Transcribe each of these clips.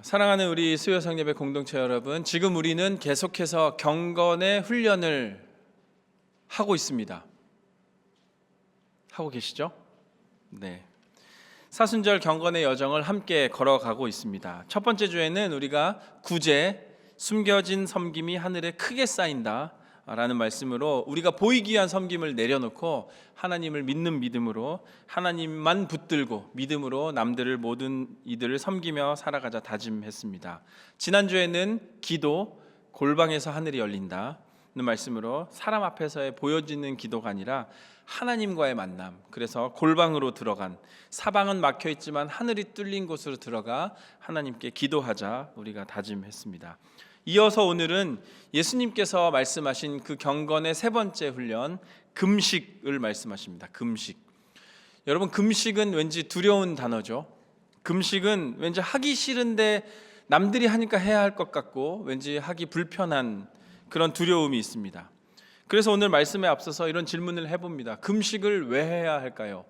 사랑하는 우리 수요성예배 공동체 여러분, 지금 우리는 계속해서 경건의 훈련을 하고 있습니다. 하고 계시죠? 네. 사순절 경건의 여정을 함께 걸어가고 있습니다. 첫 번째 주에는 우리가 구제, 숨겨진 섬김이 하늘에 크게 쌓인다 라는 말씀으로 우리가 보이기 위한 섬김을 내려놓고 하나님을 믿는 믿음으로 하나님만 붙들고 믿음으로 남들을 모든 이들을 섬기며 살아가자 다짐했습니다. 지난주에는 기도, 골방에서 하늘이 열린다는 말씀으로 사람 앞에서의 보여지는 기도가 아니라 하나님과의 만남, 그래서 골방으로 들어간, 사방은 막혀있지만 하늘이 뚫린 곳으로 들어가 하나님께 기도하자 우리가 다짐했습니다. 이어서 오늘은 예수님께서 말씀하신 그 경건의 세 번째 훈련, 금식을 말씀하십니다. 금식. 여러분, 금식은 왠지 두려운 단어죠. 금식은 왠지 하기 싫은데 남들이 하니까 해야 할 것 같고 왠지 하기 불편한 그런 두려움이 있습니다. 그래서 오늘 말씀에 앞서서 이런 질문을 해봅니다. 금식을 왜 해야 할까요?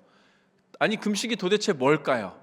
아니, 금식이 도대체 뭘까요?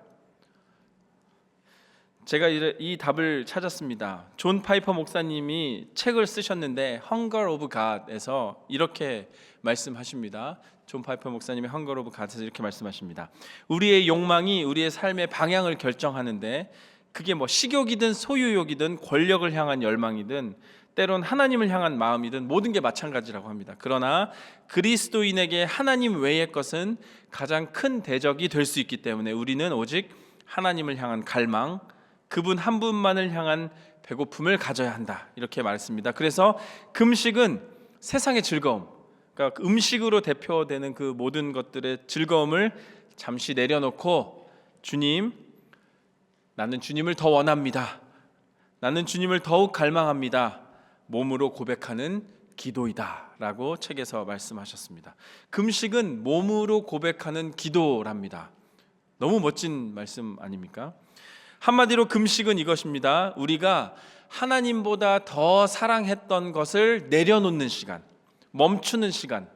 제가 이 답을 찾았습니다. 존 파이퍼 목사님이 책을 쓰셨는데 Hunger of God에서 이렇게 말씀하십니다. 존 파이퍼 목사님이 Hunger of God에서 이렇게 말씀하십니다. 우리의 욕망이 우리의 삶의 방향을 결정하는데 그게 식욕이든 소유욕이든 권력을 향한 열망이든 때론 하나님을 향한 마음이든 모든 게 마찬가지라고 합니다. 그러나 그리스도인에게 하나님 외의 것은 가장 큰 대적이 될 수 있기 때문에 우리는 오직 하나님을 향한 갈망, 그분 한 분만을 향한 배고픔을 가져야 한다, 이렇게 말했습니다. 그래서 금식은 세상의 즐거움, 그러니까 음식으로 대표되는 그 모든 것들의 즐거움을 잠시 내려놓고 주님, 나는 주님을 더 원합니다. 나는 주님을 더욱 갈망합니다. 몸으로 고백하는 기도이다 라고 책에서 말씀하셨습니다. 금식은 몸으로 고백하는 기도랍니다. 너무 멋진 말씀 아닙니까? 한마디로 금식은 이것입니다. 우리가 하나님보다 더 사랑했던 것을 내려놓는 시간, 멈추는 시간,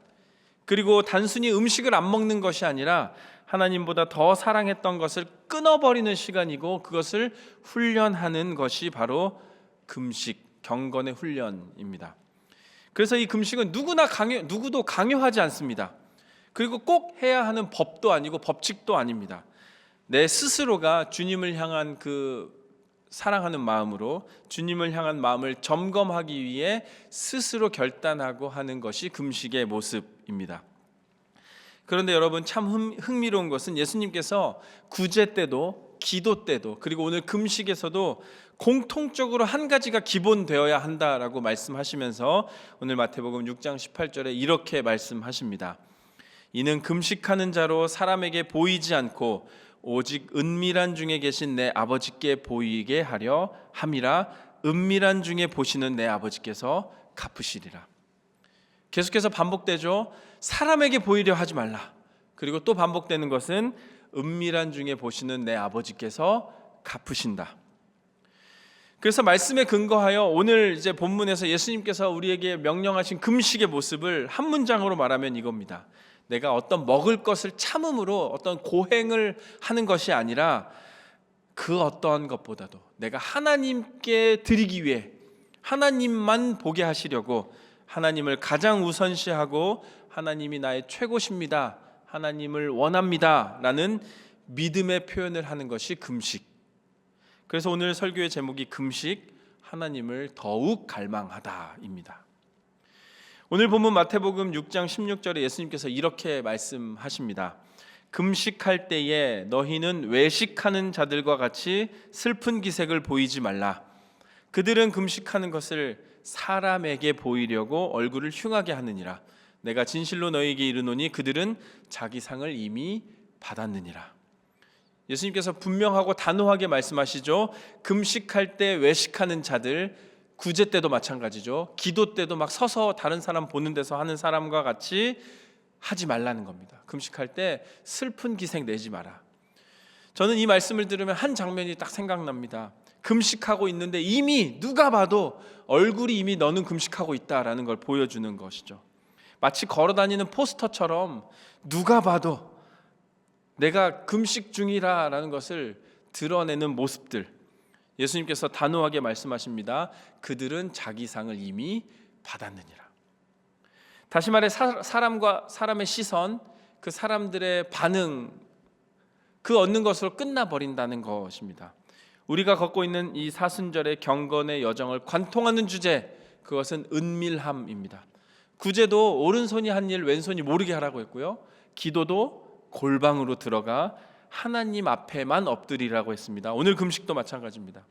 그리고 단순히 음식을 안 먹는 것이 아니라 하나님보다 더 사랑했던 것을 끊어버리는 시간이고 그것을 훈련하는 것이 바로 금식, 경건의 훈련입니다. 그래서 이 금식은 누구도 강요하지 않습니다. 그리고 꼭 해야 하는 법도 아니고 법칙도 아닙니다. 내 스스로가 주님을 향한 그 사랑하는 마음으로 주님을 향한 마음을 점검하기 위해 스스로 결단하고 하는 것이 금식의 모습입니다. 그런데 여러분, 참 흥미로운 것은 예수님께서 구제 때도 기도 때도 그리고 오늘 금식에서도 공통적으로 한 가지가 기본되어야 한다라고 말씀하시면서 오늘 마태복음 6장 18절에 이렇게 말씀하십니다. 이는 금식하는 자로 사람에게 보이지 않고 오직 은밀한 중에 계신 내 아버지께 보이게 하려 함이라. 은밀한 중에 보시는 내 아버지께서 갚으시리라. 계속해서 반복되죠. 사람에게 보이려 하지 말라. 그리고 또 반복되는 것은 은밀한 중에 보시는 내 아버지께서 갚으신다. 그래서 말씀에 근거하여 오늘 이제 본문에서 예수님께서 우리에게 명령하신 금식의 모습을 한 문장으로 말하면 이겁니다. 내가 어떤 먹을 것을 참음으로 어떤 고행을 하는 것이 아니라 그 어떠한 것보다도 내가 하나님께 드리기 위해 하나님만 보게 하시려고 하나님을 가장 우선시하고 하나님이 나의 최고십니다, 하나님을 원합니다 라는 믿음의 표현을 하는 것이 금식. 그래서 오늘 설교의 제목이 금식, 하나님을 더욱 갈망하다입니다. 오늘 본문 마태복음 6장 16절에 예수님께서 이렇게 말씀하십니다. 금식할 때에 너희는 외식하는 자들과 같이 슬픈 기색을 보이지 말라. 그들은 금식하는 것을 사람에게 보이려고 얼굴을 흉하게 하느니라. 내가 진실로 너희에게 이르노니 그들은 자기 상을 이미 받았느니라. 예수님께서 분명하고 단호하게 말씀하시죠. 금식할 때 외식하는 자들, 구제 때도 마찬가지죠. 기도 때도 막 서서 다른 사람 보는 데서 하는 사람과 같이 하지 말라는 겁니다. 금식할 때 슬픈 기색 내지 마라. 저는 이 말씀을 들으면 한 장면이 딱 생각납니다. 금식하고 있는데 이미 누가 봐도 얼굴이 이미 너는 금식하고 있다라는 걸 보여주는 것이죠. 마치 걸어다니는 포스터처럼 누가 봐도 내가 금식 중이라는 것을 드러내는 모습들, 예수님께서 단호하게 말씀하십니다. 그들은 자기 상을 이미 받았느니라. 다시 말해 사람과 사람의 시선, 그 사람들의 반응, 그 얻는 것으로 끝나버린다는 것입니다. 우리가 걷고 있는 이 사순절의 경건의 여정을 관통하는 주제, 그것은 은밀함입니다. 구제도 오른손이 한 일 왼손이 모르게 하라고 했고요, 기도도 골방으로 들어가 하나님 앞에만 엎드리라고 했습니다. 오늘 금식도 마찬가지입니다.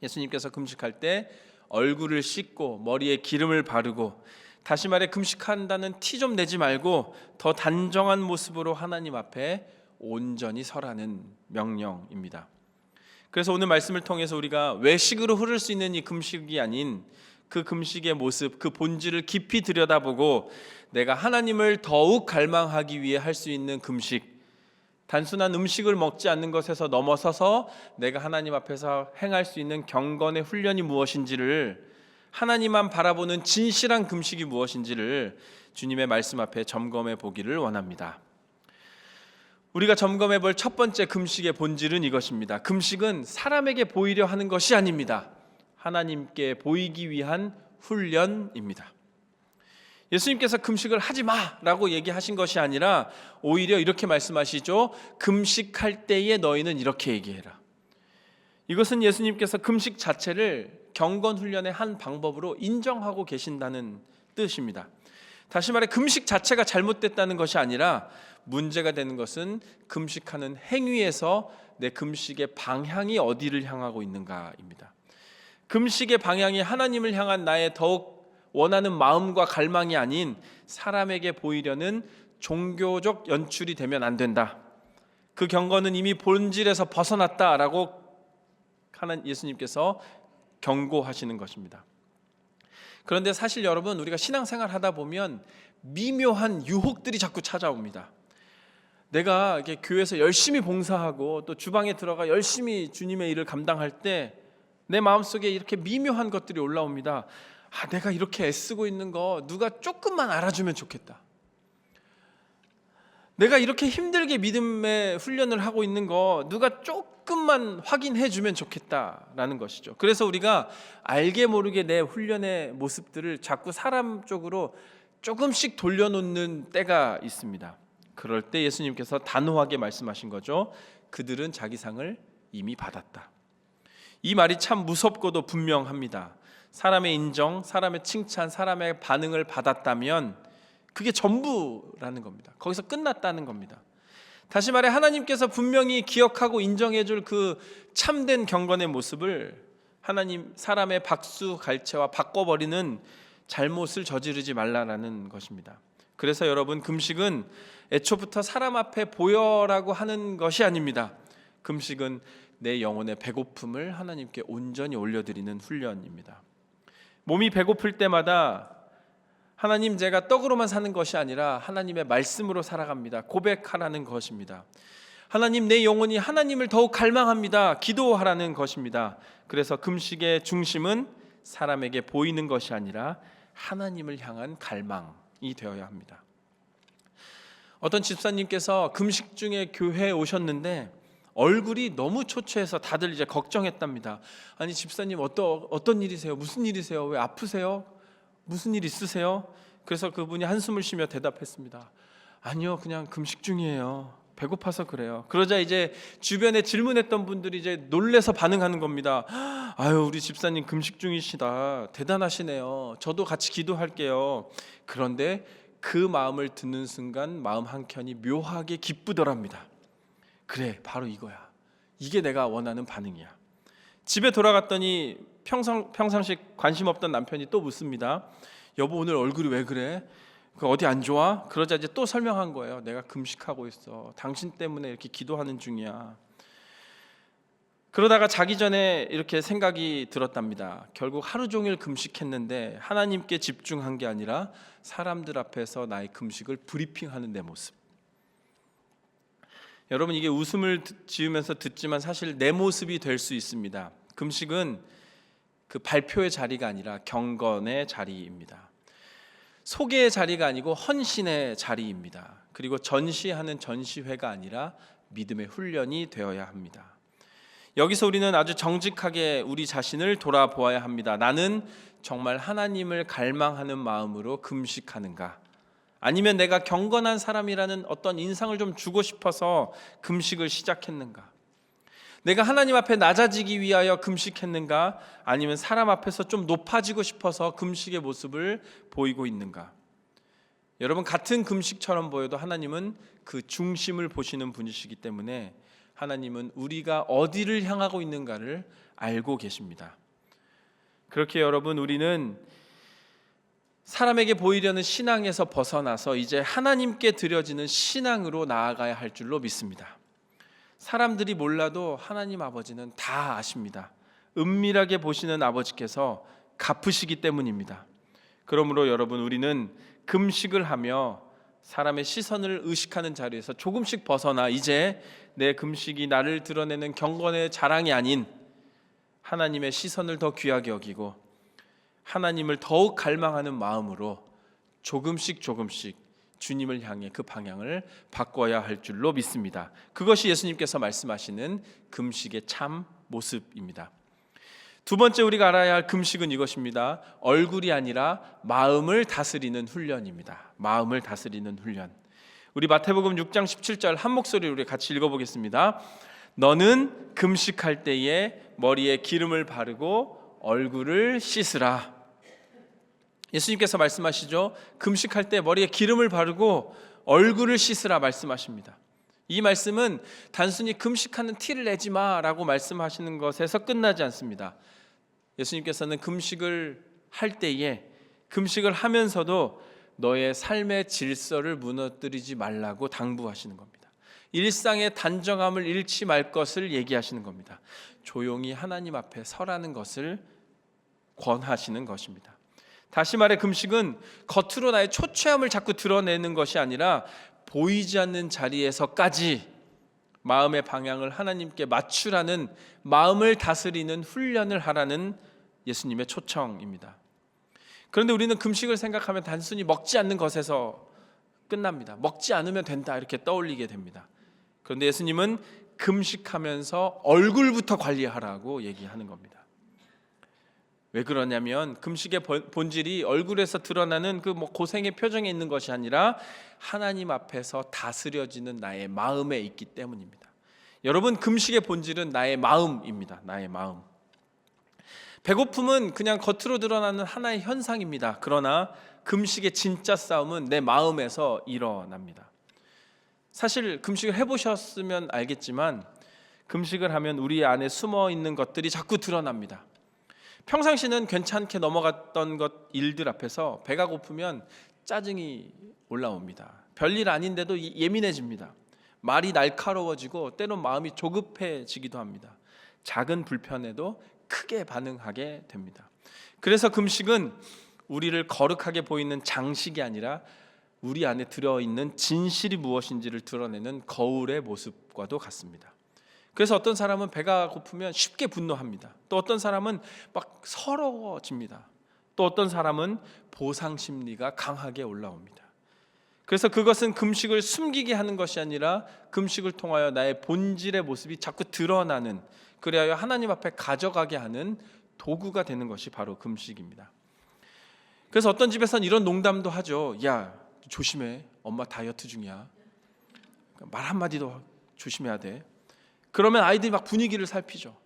예수님께서 금식할 때 얼굴을 씻고 머리에 기름을 바르고, 다시 말해 금식한다는 티 좀 내지 말고 더 단정한 모습으로 하나님 앞에 온전히 서라는 명령입니다. 그래서 오늘 말씀을 통해서 우리가 외식으로 흐를 수 있는 이 금식이 아닌 그 금식의 모습, 그 본질을 깊이 들여다보고 내가 하나님을 더욱 갈망하기 위해 할 수 있는 금식, 단순한 음식을 먹지 않는 것에서 넘어서서 내가 하나님 앞에서 행할 수 있는 경건의 훈련이 무엇인지를, 하나님만 바라보는 진실한 금식이 무엇인지를 주님의 말씀 앞에 점검해 보기를 원합니다. 우리가 점검해 볼 첫 번째 금식의 본질은 이것입니다. 금식은 사람에게 보이려 하는 것이 아닙니다. 하나님께 보이기 위한 훈련입니다. 예수님께서 금식을 하지 마라고 얘기하신 것이 아니라 오히려 이렇게 말씀하시죠. 금식할 때에 너희는 이렇게 얘기해라. 이것은 예수님께서 금식 자체를 경건 훈련의 한 방법으로 인정하고 계신다는 뜻입니다. 다시 말해 금식 자체가 잘못됐다는 것이 아니라 문제가 되는 것은 금식하는 행위에서 내 금식의 방향이 어디를 향하고 있는가입니다. 금식의 방향이 하나님을 향한 나의 더욱 원하는 마음과 갈망이 아닌 사람에게 보이려는 종교적 연출이 되면 안 된다. 그 경건은 이미 본질에서 벗어났다라고 예수님께서 경고하시는 것입니다. 그런데 사실 여러분, 우리가 신앙생활 하다 보면 미묘한 유혹들이 자꾸 찾아옵니다. 내가 이렇게 교회에서 열심히 봉사하고 또 주방에 들어가 열심히 주님의 일을 감당할 때 내 마음속에 이렇게 미묘한 것들이 올라옵니다. 내가 이렇게 애쓰고 있는 거 누가 조금만 알아주면 좋겠다. 내가 이렇게 힘들게 믿음의 훈련을 하고 있는 거 누가 조금만 확인해 주면 좋겠다라는 것이죠. 그래서 우리가 알게 모르게 내 훈련의 모습들을 자꾸 사람 쪽으로 조금씩 돌려놓는 때가 있습니다. 그럴 때 예수님께서 단호하게 말씀하신 거죠. 그들은 자기 상을 이미 받았다. 이 말이 참 무섭고도 분명합니다. 사람의 인정, 사람의 칭찬, 사람의 반응을 받았다면 그게 전부라는 겁니다. 거기서 끝났다는 겁니다. 다시 말해 하나님께서 분명히 기억하고 인정해 줄 그 참된 경건의 모습을 하나님 사람의 박수 갈채와 바꿔버리는 잘못을 저지르지 말라라는 것입니다. 그래서 여러분, 금식은 애초부터 사람 앞에 보여라고 하는 것이 아닙니다. 금식은 내 영혼의 배고픔을 하나님께 온전히 올려드리는 훈련입니다. 몸이 배고플 때마다 하나님, 제가 떡으로만 사는 것이 아니라 하나님의 말씀으로 살아갑니다. 고백하라는 것입니다. 하나님, 내 영혼이 하나님을 더욱 갈망합니다. 기도하라는 것입니다. 그래서 금식의 중심은 사람에게 보이는 것이 아니라 하나님을 향한 갈망이 되어야 합니다. 어떤 집사님께서 금식 중에 교회에 오셨는데 얼굴이 너무 초췌해서 다들 이제 걱정했답니다. 아니 집사님, 어떤 일이세요? 무슨 일이세요? 왜 아프세요? 무슨 일 있으세요? 그래서 그분이 한숨을 쉬며 대답했습니다. 아니요, 그냥 금식 중이에요. 배고파서 그래요. 그러자 이제 주변에 질문했던 분들이 이제 놀래서 반응하는 겁니다. 아유, 우리 집사님 금식 중이시다. 대단하시네요. 저도 같이 기도할게요. 그런데 그 마음을 듣는 순간 마음 한켠이 묘하게 기쁘더랍니다. 그래, 바로 이거야. 이게 내가 원하는 반응이야. 집에 돌아갔더니 평상시 관심 없던 남편이 또 묻습니다. 여보, 오늘 얼굴이 왜 그래? 어디 안 좋아? 그러자 이제 또 설명한 거예요. 내가 금식하고 있어. 당신 때문에 이렇게 기도하는 중이야. 그러다가 자기 전에 이렇게 생각이 들었답니다. 결국 하루 종일 금식했는데 하나님께 집중한 게 아니라 사람들 앞에서 나의 금식을 브리핑하는 내 모습. 여러분, 이게 웃음을 지으면서 듣지만 사실 내 모습이 될 수 있습니다. 금식은 그 발표의 자리가 아니라 경건의 자리입니다. 소개의 자리가 아니고 헌신의 자리입니다. 그리고 전시하는 전시회가 아니라 믿음의 훈련이 되어야 합니다. 여기서 우리는 아주 정직하게 우리 자신을 돌아보아야 합니다. 나는 정말 하나님을 갈망하는 마음으로 금식하는가? 아니면 내가 경건한 사람이라는 어떤 인상을 좀 주고 싶어서 금식을 시작했는가? 내가 하나님 앞에 낮아지기 위하여 금식했는가? 아니면 사람 앞에서 좀 높아지고 싶어서 금식의 모습을 보이고 있는가? 여러분, 같은 금식처럼 보여도 하나님은 그 중심을 보시는 분이시기 때문에 하나님은 우리가 어디를 향하고 있는가를 알고 계십니다. 그렇게 여러분, 우리는 사람에게 보이려는 신앙에서 벗어나서 이제 하나님께 드려지는 신앙으로 나아가야 할 줄로 믿습니다. 사람들이 몰라도 하나님 아버지는 다 아십니다. 은밀하게 보시는 아버지께서 갚으시기 때문입니다. 그러므로 여러분, 우리는 금식을 하며 사람의 시선을 의식하는 자리에서 조금씩 벗어나 이제 내 금식이 나를 드러내는 경건의 자랑이 아닌 하나님의 시선을 더 귀하게 여기고 하나님을 더욱 갈망하는 마음으로 조금씩 주님을 향해 그 방향을 바꿔야 할 줄로 믿습니다. 그것이 예수님께서 말씀하시는 금식의 참 모습입니다. 두 번째 우리가 알아야 할 금식은 이것입니다. 얼굴이 아니라 마음을 다스리는 훈련입니다. 마음을 다스리는 훈련. 우리 마태복음 6장 17절 한 목소리로 우리 같이 읽어보겠습니다. 너는 금식할 때에 머리에 기름을 바르고 얼굴을 씻으라. 예수님께서 말씀하시죠. 금식할 때 머리에 기름을 바르고 얼굴을 씻으라 말씀하십니다. 이 말씀은 단순히 금식하는 티를 내지 마라고 말씀하시는 것에서 끝나지 않습니다. 예수님께서는 금식을 할 때에 금식을 하면서도 너의 삶의 질서를 무너뜨리지 말라고 당부하시는 겁니다. 일상의 단정함을 잃지 말 것을 얘기하시는 겁니다. 조용히 하나님 앞에 서라는 것을 권하시는 것입니다. 다시 말해 금식은 겉으로 나의 초췌함을 자꾸 드러내는 것이 아니라 보이지 않는 자리에서까지 마음의 방향을 하나님께 맞추라는 마음을 다스리는 훈련을 하라는 예수님의 초청입니다. 그런데 우리는 금식을 생각하면 단순히 먹지 않는 것에서 끝납니다. 먹지 않으면 된다 이렇게 떠올리게 됩니다. 그런데 예수님은 금식하면서 얼굴부터 관리하라고 얘기하는 겁니다. 왜 그러냐면 금식의 본질이 얼굴에서 드러나는 그 고생의 표정에 있는 것이 아니라 하나님 앞에서 다스려지는 나의 마음에 있기 때문입니다. 여러분, 금식의 본질은 나의 마음입니다. 나의 마음. 배고픔은 그냥 겉으로 드러나는 하나의 현상입니다. 그러나 금식의 진짜 싸움은 내 마음에서 일어납니다. 사실 금식을 해보셨으면 알겠지만 금식을 하면 우리 안에 숨어 있는 것들이 자꾸 드러납니다. 평상시는 괜찮게 넘어갔던 일들 앞에서 배가 고프면 짜증이 올라옵니다. 별일 아닌데도 예민해집니다. 말이 날카로워지고 때론 마음이 조급해지기도 합니다. 작은 불편에도 크게 반응하게 됩니다. 그래서 금식은 우리를 거룩하게 보이는 장식이 아니라 우리 안에 들어있는 진실이 무엇인지를 드러내는 거울의 모습과도 같습니다. 그래서 어떤 사람은 배가 고프면 쉽게 분노합니다. 또 어떤 사람은 막 서러워집니다. 또 어떤 사람은 보상 심리가 강하게 올라옵니다. 그래서 그것은 금식을 숨기게 하는 것이 아니라 금식을 통하여 나의 본질의 모습이 자꾸 드러나는, 그리하여 하나님 앞에 가져가게 하는 도구가 되는 것이 바로 금식입니다. 그래서 어떤 집에서는 이런 농담도 하죠. 야, 조심해. 엄마 다이어트 중이야. 말 한마디도 조심해야 돼. 그러면 아이들이 막 분위기를 살피죠.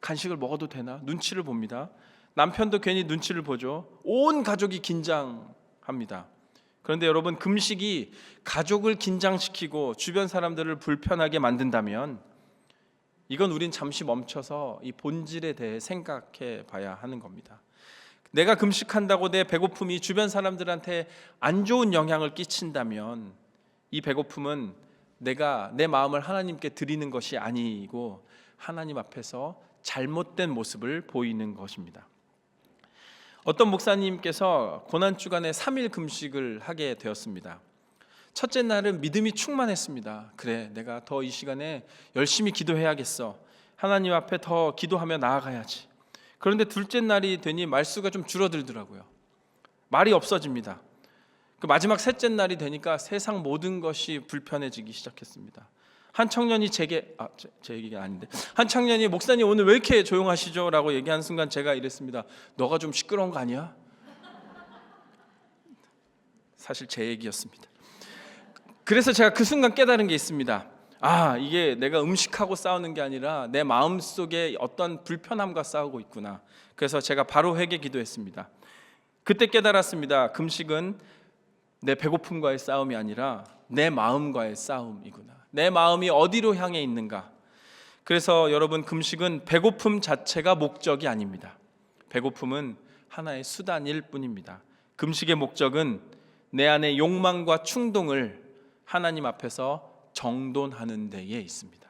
간식을 먹어도 되나? 눈치를 봅니다. 남편도 괜히 눈치를 보죠. 온 가족이 긴장합니다. 그런데 여러분, 금식이 가족을 긴장시키고 주변 사람들을 불편하게 만든다면 이건 우린 잠시 멈춰서 이 본질에 대해 생각해 봐야 하는 겁니다. 내가 금식한다고 내 배고픔이 주변 사람들한테 안 좋은 영향을 끼친다면 이 배고픔은 내가 내 마음을 하나님께 드리는 것이 아니고 하나님 앞에서 잘못된 모습을 보이는 것입니다. 어떤 목사님께서 고난주간에 3일 금식을 하게 되었습니다. 첫째 날은 믿음이 충만했습니다. 그래, 내가 더 이 시간에 열심히 기도해야겠어. 하나님 앞에 더 기도하며 나아가야지. 그런데 둘째 날이 되니 말수가 좀 줄어들더라고요. 말이 없어집니다. 그 마지막 셋째 날이 되니까 세상 모든 것이 불편해지기 시작했습니다. 한 청년이 제게 제 얘기가 아닌데, 한 청년이 목사님 오늘 왜 이렇게 조용하시죠? 라고 얘기하는 순간 제가 이랬습니다. 너가 좀 시끄러운 거 아니야? 사실 제 얘기였습니다. 그래서 제가 그 순간 깨달은 게 있습니다. 이게 내가 음식하고 싸우는 게 아니라 내 마음속에 어떤 불편함과 싸우고 있구나. 그래서 제가 바로 회개 기도했습니다. 그때 깨달았습니다. 금식은 내 배고픔과의 싸움이 아니라 내 마음과의 싸움이구나. 내 마음이 어디로 향해 있는가. 그래서 여러분, 금식은 배고픔 자체가 목적이 아닙니다. 배고픔은 하나의 수단일 뿐입니다. 금식의 목적은 내 안의 욕망과 충동을 하나님 앞에서 정돈하는 데에 있습니다.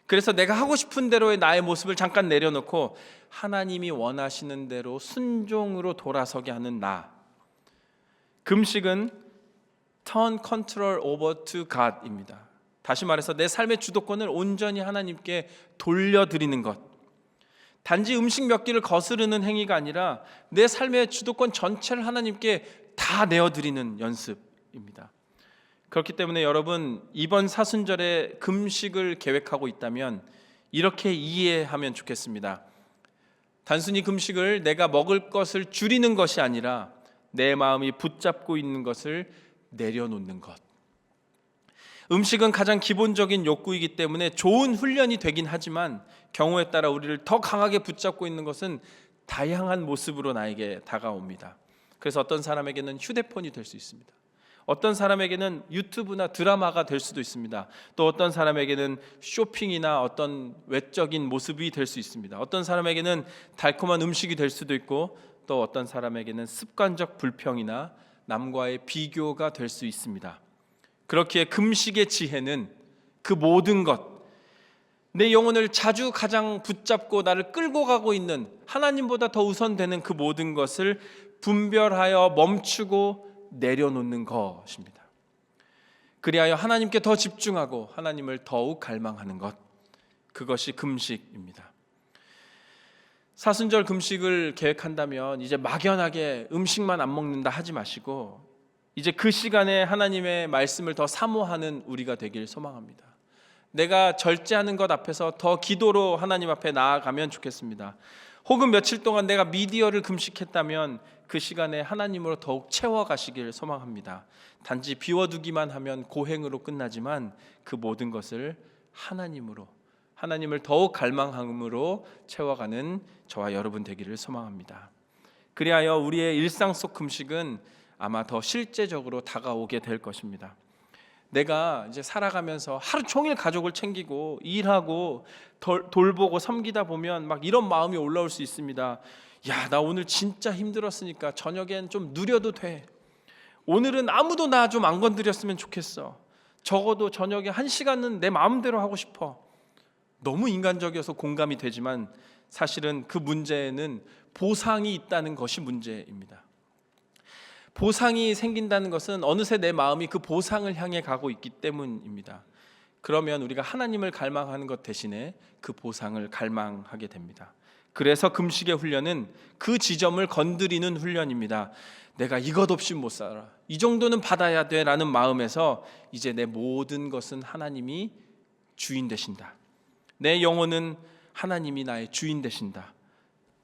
그래서 내가 하고 싶은 대로의 나의 모습을 잠깐 내려놓고 하나님이 원하시는 대로 순종으로 돌아서게 하는 나. 금식은 turn control over to God입니다. 다시 말해서 내 삶의 주도권을 온전히 하나님께 돌려드리는 것. 단지 음식 몇 끼를 거스르는 행위가 아니라 내 삶의 주도권 전체를 하나님께 다 내어드리는 연습입니다. 그렇기 때문에 여러분, 이번 사순절에 금식을 계획하고 있다면 이렇게 이해하면 좋겠습니다. 단순히 금식을 내가 먹을 것을 줄이는 것이 아니라 내 마음이 붙잡고 있는 것을 내려놓는 것. 음식은 가장 기본적인 욕구이기 때문에 좋은 훈련이 되긴 하지만 경우에 따라 우리를 더 강하게 붙잡고 있는 것은 다양한 모습으로 나에게 다가옵니다. 그래서 어떤 사람에게는 휴대폰이 될 수 있습니다. 어떤 사람에게는 유튜브나 드라마가 될 수도 있습니다. 또 어떤 사람에게는 쇼핑이나 어떤 외적인 모습이 될 수 있습니다. 어떤 사람에게는 달콤한 음식이 될 수도 있고, 또 어떤 사람에게는 습관적 불평이나 남과의 비교가 될 수 있습니다. 그렇기에 금식의 지혜는 그 모든 것, 내 영혼을 자주 가장 붙잡고 나를 끌고 가고 있는 하나님보다 더 우선되는 그 모든 것을 분별하여 멈추고 내려놓는 것입니다. 그리하여 하나님께 더 집중하고 하나님을 더욱 갈망하는 것, 그것이 금식입니다. 사순절 금식을 계획한다면 이제 막연하게 음식만 안 먹는다 하지 마시고 이제 그 시간에 하나님의 말씀을 더 사모하는 우리가 되길 소망합니다. 내가 절제하는 것 앞에서 더 기도로 하나님 앞에 나아가면 좋겠습니다. 혹은 며칠 동안 내가 미디어를 금식했다면 그 시간에 하나님으로 더욱 채워가시길 소망합니다. 단지 비워두기만 하면 고행으로 끝나지만 그 모든 것을 하나님으로, 하나님을 더욱 갈망함으로 채워가는 저와 여러분 되기를 소망합니다. 그리하여 우리의 일상 속 금식은 아마 더 실제적으로 다가오게 될 것입니다. 내가 이제 살아가면서 하루 종일 가족을 챙기고 일하고 돌보고 섬기다 보면 막 이런 마음이 올라올 수 있습니다. 야, 나 오늘 진짜 힘들었으니까 저녁엔 좀 누려도 돼. 오늘은 아무도 나 좀 안 건드렸으면 좋겠어. 적어도 저녁에 1시간은 내 마음대로 하고 싶어. 너무 인간적이어서 공감이 되지만 사실은 그 문제에는 보상이 있다는 것이 문제입니다. 보상이 생긴다는 것은 어느새 내 마음이 그 보상을 향해 가고 있기 때문입니다. 그러면 우리가 하나님을 갈망하는 것 대신에 그 보상을 갈망하게 됩니다. 그래서 금식의 훈련은 그 지점을 건드리는 훈련입니다. 내가 이것 없이 못 살아, 이 정도는 받아야 돼 라는 마음에서 이제 내 모든 것은 하나님이 주인 되신다. 내 영혼은 하나님이 나의 주인 되신다.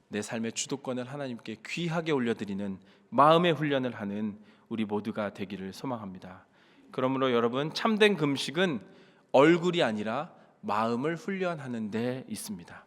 내 삶의 주도권을 하나님께 귀하게 올려드리는 마음의 훈련을 하는 우리 모두가 되기를 소망합니다. 그러므로 여러분, 참된 금식은 얼굴이 아니라 마음을 훈련하는 데 있습니다.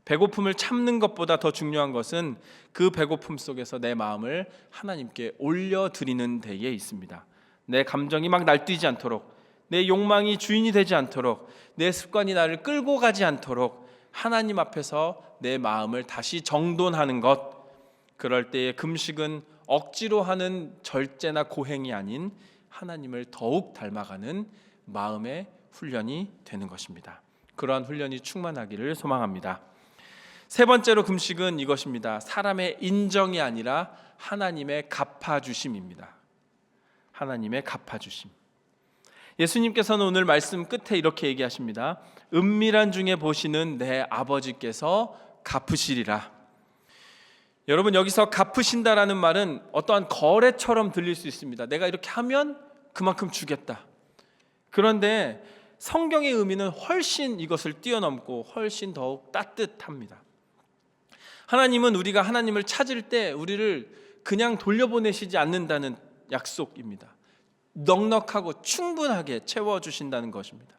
배고픔을 참는 것보다 더 중요한 것은 그 배고픔 속에서 내 마음을 하나님께 올려드리는 데에 있습니다. 내 감정이 막 날뛰지 않도록, 내 욕망이 주인이 되지 않도록, 내 습관이 나를 끌고 가지 않도록 하나님 앞에서 내 마음을 다시 정돈하는 것. 그럴 때의 금식은 억지로 하는 절제나 고행이 아닌 하나님을 더욱 닮아가는 마음의 훈련이 되는 것입니다. 그러한 훈련이 충만하기를 소망합니다. 세 번째로 금식은 이것입니다. 사람의 인정이 아니라 하나님의 갚아주심입니다. 하나님의 갚아주심. 예수님께서는 오늘 말씀 끝에 이렇게 얘기하십니다. 은밀한 중에 보시는 내 아버지께서 갚으시리라. 여러분, 여기서 갚으신다라는 말은 어떠한 거래처럼 들릴 수 있습니다. 내가 이렇게 하면 그만큼 주겠다. 그런데 성경의 의미는 훨씬 이것을 뛰어넘고 훨씬 더욱 따뜻합니다. 하나님은 우리가 하나님을 찾을 때 우리를 그냥 돌려보내시지 않는다는 약속입니다. 넉넉하고 충분하게 채워주신다는 것입니다.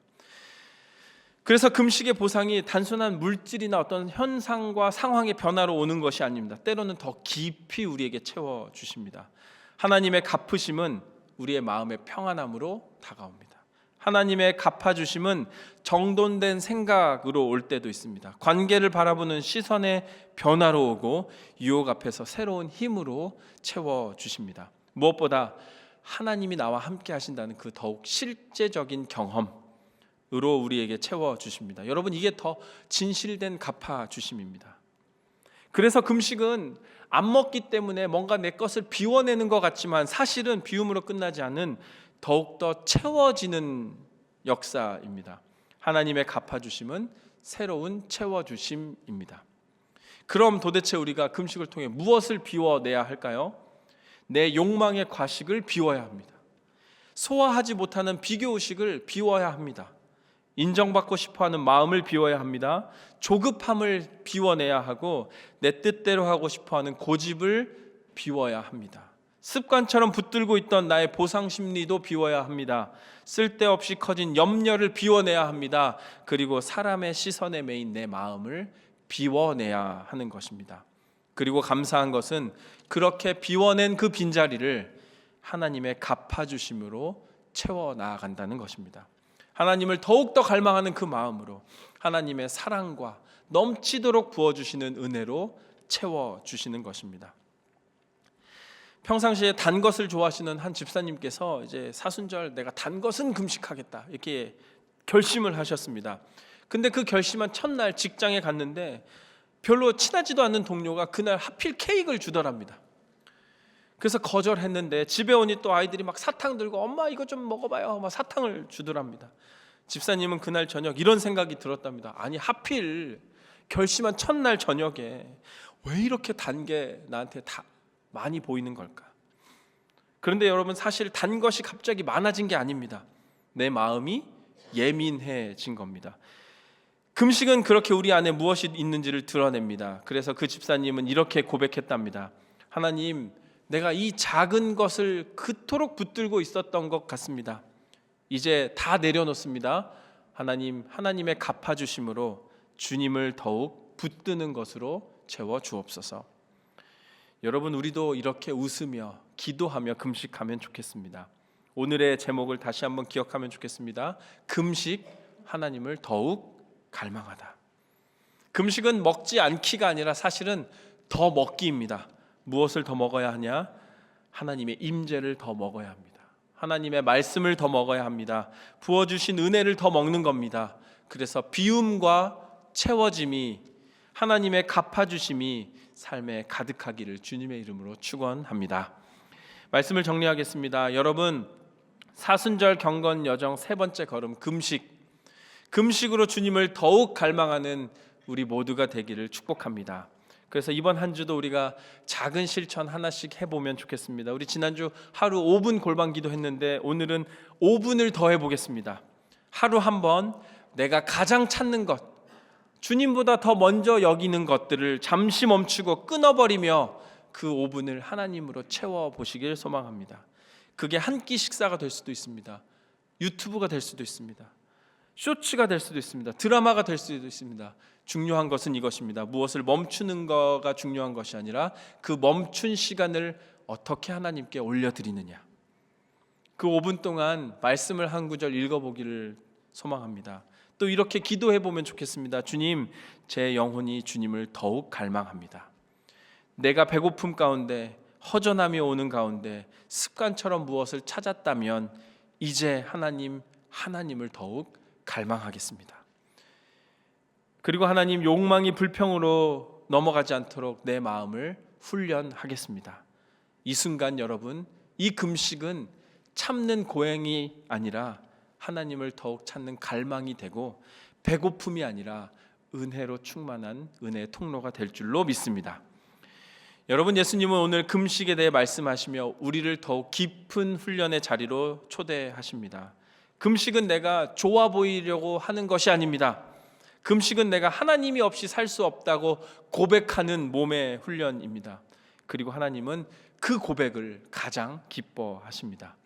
그래서 금식의 보상이 단순한 물질이나 어떤 현상과 상황의 변화로 오는 것이 아닙니다. 때로는 더 깊이 우리에게 채워주십니다. 하나님의 갚으심은 우리의 마음의 평안함으로 다가옵니다. 하나님의 갚아주심은 정돈된 생각으로 올 때도 있습니다. 관계를 바라보는 시선의 변화로 오고 유혹 앞에서 새로운 힘으로 채워주십니다. 무엇보다 하나님이 나와 함께 하신다는 그 더욱 실제적인 경험으로 우리에게 채워주십니다. 여러분, 이게 더 진실된 갚아주심입니다. 그래서 금식은 안 먹기 때문에 뭔가 내 것을 비워내는 것 같지만 사실은 비움으로 끝나지 않은 더욱더 채워지는 역사입니다. 하나님의 갚아주심은 새로운 채워주심입니다. 그럼 도대체 우리가 금식을 통해 무엇을 비워내야 할까요? 내 욕망의 과식을 비워야 합니다. 소화하지 못하는 비교의식을 비워야 합니다. 인정받고 싶어하는 마음을 비워야 합니다. 조급함을 비워내야 하고 내 뜻대로 하고 싶어하는 고집을 비워야 합니다. 습관처럼 붙들고 있던 나의 보상 심리도 비워야 합니다. 쓸데없이 커진 염려를 비워내야 합니다. 그리고 사람의 시선에 매인 내 마음을 비워내야 하는 것입니다. 그리고 감사한 것은 그렇게 비워낸 그 빈자리를 하나님의 갚아주심으로 채워 나아간다는 것입니다. 하나님을 더욱더 갈망하는 그 마음으로 하나님의 사랑과 넘치도록 부어주시는 은혜로 채워주시는 것입니다. 평상시에 단 것을 좋아하시는 한 집사님께서 이제 사순절 내가 단 것은 금식하겠다 이렇게 결심을 하셨습니다. 근데 그 결심한 첫날 직장에 갔는데 별로 친하지도 않는 동료가 그날 하필 케이크를 주더랍니다. 그래서 거절했는데 집에 오니 또 아이들이 막 사탕 들고 엄마 이거 좀 먹어봐요 막 사탕을 주더랍니다. 집사님은 그날 저녁 이런 생각이 들었답니다. 아니 하필 결심한 첫날 저녁에 왜 이렇게 단 게 나한테 다 많이 보이는 걸까? 그런데 여러분, 사실 단 것이 갑자기 많아진 게 아닙니다. 내 마음이 예민해진 겁니다. 금식은 그렇게 우리 안에 무엇이 있는지를 드러냅니다. 그래서 그 집사님은 이렇게 고백했답니다. 하나님, 내가 이 작은 것을 그토록 붙들고 있었던 것 같습니다. 이제 다 내려놓습니다. 하나님, 하나님의 갚아주심으로 주님을 더욱 붙드는 것으로 채워주옵소서. 여러분, 우리도 이렇게 웃으며 기도하며 금식하면 좋겠습니다. 오늘의 제목을 다시 한번 기억하면 좋겠습니다. 금식, 하나님을 더욱 갈망하다. 금식은 먹지 않기가 아니라 사실은 더 먹기입니다. 무엇을 더 먹어야 하냐? 하나님의 임재를 더 먹어야 합니다. 하나님의 말씀을 더 먹어야 합니다. 부어주신 은혜를 더 먹는 겁니다. 그래서 비움과 채워짐이, 하나님의 갚아주심이 삶에 가득하기를 주님의 이름으로 축원합니다. 말씀을 정리하겠습니다. 여러분, 사순절 경건 여정 세 번째 걸음 금식으로 주님을 더욱 갈망하는 우리 모두가 되기를 축복합니다. 그래서 이번 한 주도 우리가 작은 실천 하나씩 해보면 좋겠습니다. 우리 지난주 하루 5분 골방 기도했는데 오늘은 5분을 더 해보겠습니다. 하루 한 번 내가 가장 찾는 것, 주님보다 더 먼저 여기는 것들을 잠시 멈추고 끊어버리며 그 5분을 하나님으로 채워보시길 소망합니다. 그게 한 끼 식사가 될 수도 있습니다. 유튜브가 될 수도 있습니다. 쇼츠가 될 수도 있습니다. 드라마가 될 수도 있습니다. 중요한 것은 이것입니다. 무엇을 멈추는 거가 중요한 것이 아니라 그 멈춘 시간을 어떻게 하나님께 올려드리느냐. 그 5분 동안 말씀을 한 구절 읽어보기를 소망합니다. 또 이렇게 기도해보면 좋겠습니다. 주님, 제 영혼이 주님을 더욱 갈망합니다. 내가 배고픔 가운데, 허전함이 오는 가운데 습관처럼 무엇을 찾았다면 이제 하나님을 더욱 갈망하겠습니다. 그리고 하나님, 욕망이 불평으로 넘어가지 않도록 내 마음을 훈련하겠습니다. 이 순간 여러분, 이 금식은 참는 고행이 아니라 하나님을 더욱 찾는 갈망이 되고 배고픔이 아니라 은혜로 충만한 은혜의 통로가 될 줄로 믿습니다. 여러분, 예수님은 오늘 금식에 대해 말씀하시며 우리를 더욱 깊은 훈련의 자리로 초대하십니다. 금식은 내가 좋아 보이려고 하는 것이 아닙니다. 금식은 내가 하나님이 없이 살 수 없다고 고백하는 몸의 훈련입니다. 그리고 하나님은 그 고백을 가장 기뻐하십니다.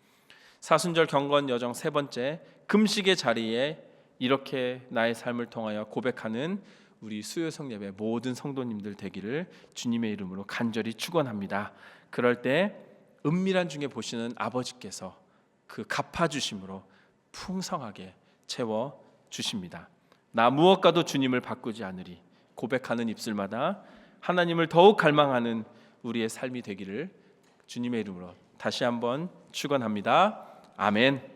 사순절 경건 여정 세 번째, 금식의 자리에 이렇게 나의 삶을 통하여 고백하는 우리 수요성 예배 모든 성도님들 되기를 주님의 이름으로 간절히 축원합니다. 그럴 때 은밀한 중에 보시는 아버지께서 그 갚아주심으로 풍성하게 채워 주십니다. 나 무엇과도 주님을 바꾸지 않으리 고백하는 입술마다 하나님을 더욱 갈망하는 우리의 삶이 되기를 주님의 이름으로 다시 한번 축원합니다. 아멘.